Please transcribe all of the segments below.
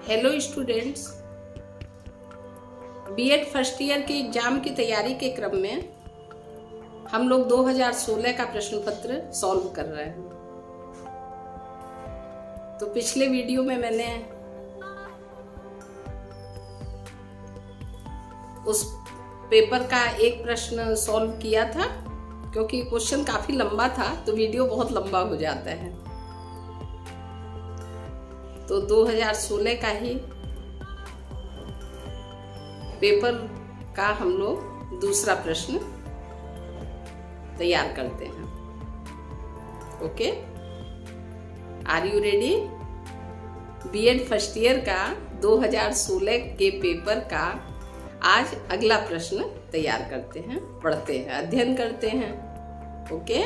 Hello students, BEd first year के exam की तैयारी के क्रम में हम लोग 2016 का प्रश्न पत्र सॉल्व कर रहे हैं। तो पिछले वीडियो में मैंने उस पेपर का एक प्रश्न सॉल्व किया था, क्योंकि क्वेश्चन काफी लंबा था तो वीडियो बहुत लंबा हो जाता है। तो 2016 का ही पेपर का हम लोग दूसरा प्रश्न तैयार करते हैं। Okay, are you ready? BEd first year का 2016 के पेपर का आज अगला प्रश्न तैयार करते हैं, पढ़ते हैं, अध्ययन करते हैं। Okay,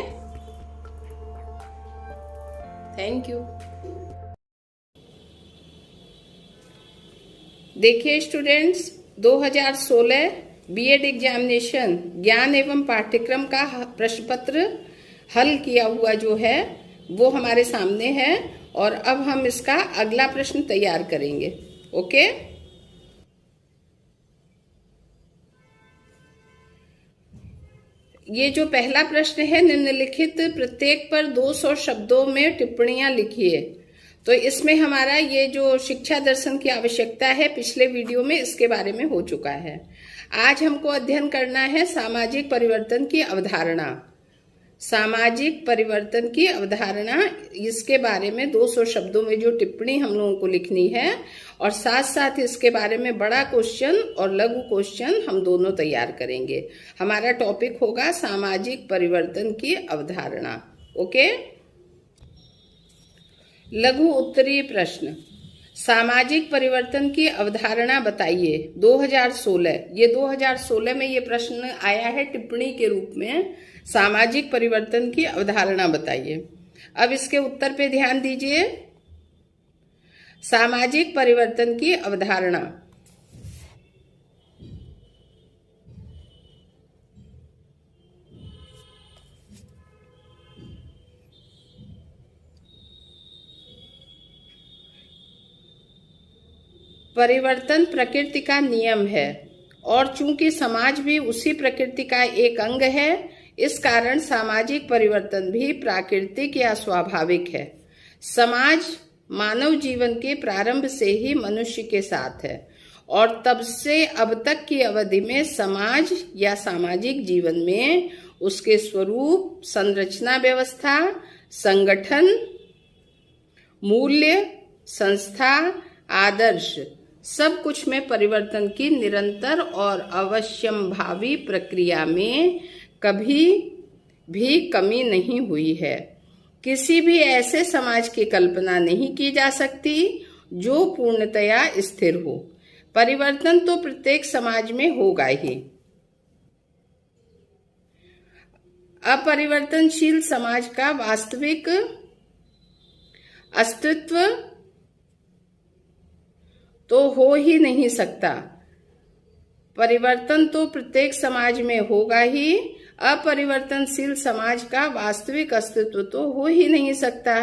thank you. देखिए स्टूडेंट्स, 2016 बीएड एग्जामिनेशन ज्ञान एवं पाठ्यक्रम का प्रश्न पत्र हल किया हुआ जो है वो हमारे सामने है, और अब हम इसका अगला प्रश्न तैयार करेंगे। ओके, ये जो पहला प्रश्न है, निम्नलिखित प्रत्येक पर 200 शब्दों में टिप्पणियां लिखिए। तो इसमें हमारा ये जो शिक्षा दर्शन की आवश्यकता है, पिछले वीडियो में इसके बारे में हो चुका है। आज हमको अध्ययन करना है सामाजिक परिवर्तन की अवधारणा। सामाजिक परिवर्तन की अवधारणा, इसके बारे में 200 शब्दों में जो टिप्पणी हम लोगों को लिखनी है, और साथ साथ इसके बारे में बड़ा क्वेश्चन और लघु क्वेश्चन हम दोनों तैयार करेंगे। हमारा टॉपिक होगा सामाजिक परिवर्तन की अवधारणा। ओके, लघु उत्तरीय प्रश्न, सामाजिक परिवर्तन की अवधारणा बताइए। 2016, ये 2016 में ये प्रश्न आया है टिप्पणी के रूप में, सामाजिक परिवर्तन की अवधारणा बताइए। अब इसके उत्तर पे ध्यान दीजिए। सामाजिक परिवर्तन की अवधारणा, परिवर्तन प्रकृति का नियम है, और चूंकि समाज भी उसी प्रकृति का एक अंग है, इस कारण सामाजिक परिवर्तन भी प्राकृतिक या स्वाभाविक है। समाज मानव जीवन के प्रारंभ से ही मनुष्य के साथ है, और तब से अब तक की अवधि में समाज या सामाजिक जीवन में उसके स्वरूप, संरचना, व्यवस्था, संगठन, मूल्य, संस्था, आदर्श, सब कुछ में परिवर्तन की निरंतर और अवश्यंभावी प्रक्रिया में कभी भी कमी नहीं हुई है। किसी भी ऐसे समाज की कल्पना नहीं की जा सकती जो पूर्णतया स्थिर हो। परिवर्तन तो प्रत्येक समाज में होगा ही। अपरिवर्तनशील समाज का वास्तविक अस्तित्व तो हो ही नहीं सकता। परिवर्तन तो प्रत्येक समाज में होगा ही, अपरिवर्तनशील समाज का वास्तविक अस्तित्व तो हो ही नहीं सकता।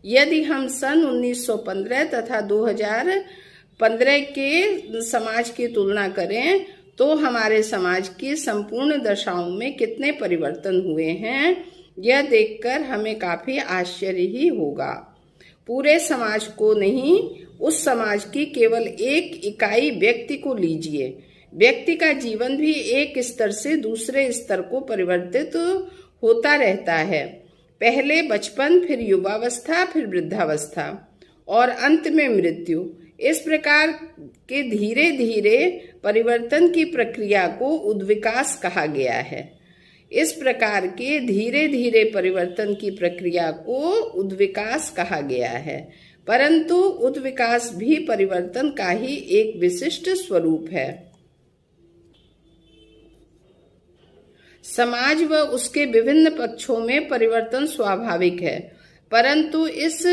यदि हम सन 1915 तथा 2015 के समाज की तुलना करें तो हमारे समाज की संपूर्ण दशाओं में कितने परिवर्तन हुए हैं, यह देखकर हमें काफी आश्चर्य ही होगा। पूरे समाज को नहीं, उस समाज की केवल एक इकाई व्यक्ति को लीजिए। व्यक्ति का जीवन भी एक स्तर से दूसरे स्तर को परिवर्तित होता रहता है। पहले बचपन, फिर युवावस्था, फिर वृद्धावस्था, और अंत में मृत्यु। इस प्रकार के धीरे धीरे परिवर्तन की प्रक्रिया को उद्विकास कहा गया है। इस प्रकार के धीरे धीरे परिवर्तन की प्रक्रिया को उद्विकास कहा गया है, परंतु उद्विकास भी परिवर्तन का ही एक विशिष्ट स्वरूप है। समाज व उसके विभिन्न पक्षों में परिवर्तन स्वाभाविक है, परंतु इस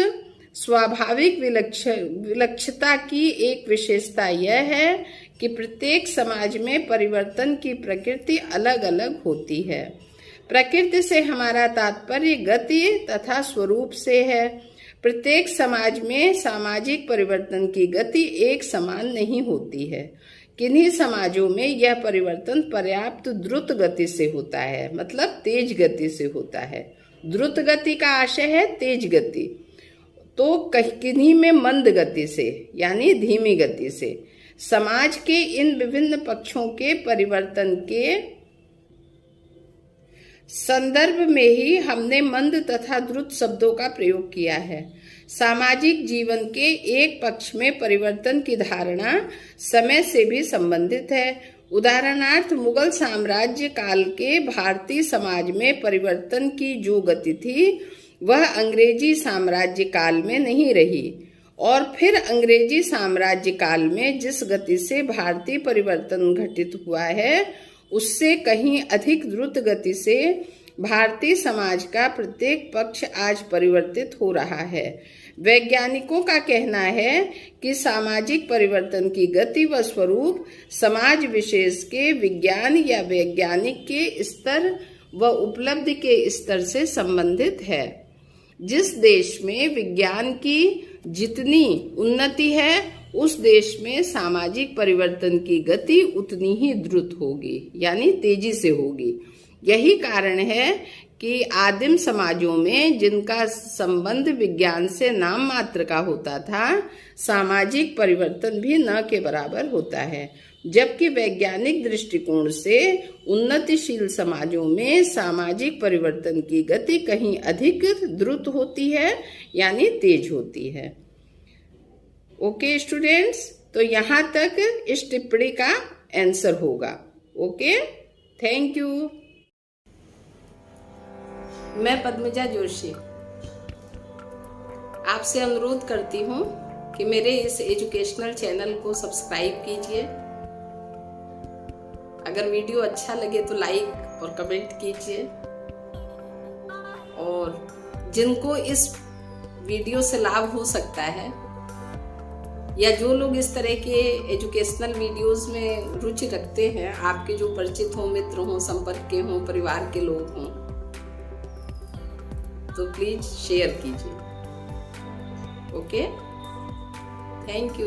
स्वाभाविक विलक्षणता की एक विशेषता यह है कि प्रत्येक समाज में परिवर्तन की प्रकृति अलग अलग होती है। प्रकृति से हमारा तात्पर्य गति तथा स्वरूप से है। प्रत्येक समाज में सामाजिक परिवर्तन की गति एक समान नहीं होती है। किन्हीं समाजों में यह परिवर्तन पर्याप्त द्रुत गति से होता है, मतलब तेज गति से होता है। द्रुत गति का आशय है तेज गति, तो किन्हीं में मंद गति से यानी धीमी गति से। समाज के इन विभिन्न पक्षों के परिवर्तन के संदर्भ में ही हमने मंद तथा द्रुत शब्दों का प्रयोग किया है। सामाजिक जीवन के एक पक्ष में परिवर्तन की धारणा समय से भी संबंधित है। उदाहरणार्थ, मुगल साम्राज्य काल के भारतीय समाज में परिवर्तन की जो गति थी वह अंग्रेजी साम्राज्य काल में नहीं रही, और फिर अंग्रेजी साम्राज्य काल में जिस गति से भारतीय परिवर्तन घटित हुआ है उससे कहीं अधिक द्रुत गति से भारतीय समाज का प्रत्येक पक्ष आज परिवर्तित हो रहा है। वैज्ञानिकों का कहना है कि सामाजिक परिवर्तन की गति व स्वरूप समाज विशेष के विज्ञान या वैज्ञानिक के स्तर व उपलब्धि के स्तर से संबंधित है। जिस देश में विज्ञान की जितनी उन्नति है उस देश में सामाजिक परिवर्तन की गति उतनी ही द्रुत होगी, यानी तेजी से होगी। यही कारण है कि आदिम समाजों में जिनका संबंध विज्ञान से नाम मात्र का होता था, सामाजिक परिवर्तन भी न के बराबर होता है, जबकि वैज्ञानिक दृष्टिकोण से उन्नतिशील समाजों में सामाजिक परिवर्तन की गति कहीं अधिक द्रुत होती है, यानी तेज होती है। ओके स्टूडेंट्स, तो यहाँ तक इस टिप्पणी का आंसर होगा। Okay, thank you. मैं पद्मजा जोशी आपसे अनुरोध करती हूँ कि मेरे इस एजुकेशनल चैनल को सब्सक्राइब कीजिए। अगर वीडियो अच्छा लगे तो लाइक और कमेंट कीजिए, और जिनको इस वीडियो से लाभ हो सकता है या जो लोग इस तरह के एजुकेशनल वीडियोस में रुचि रखते हैं, आपके जो परिचित हो, मित्र हो, संपर्क के हो, परिवार के लोग हों, तो प्लीज शेयर कीजिए। Okay, thank you.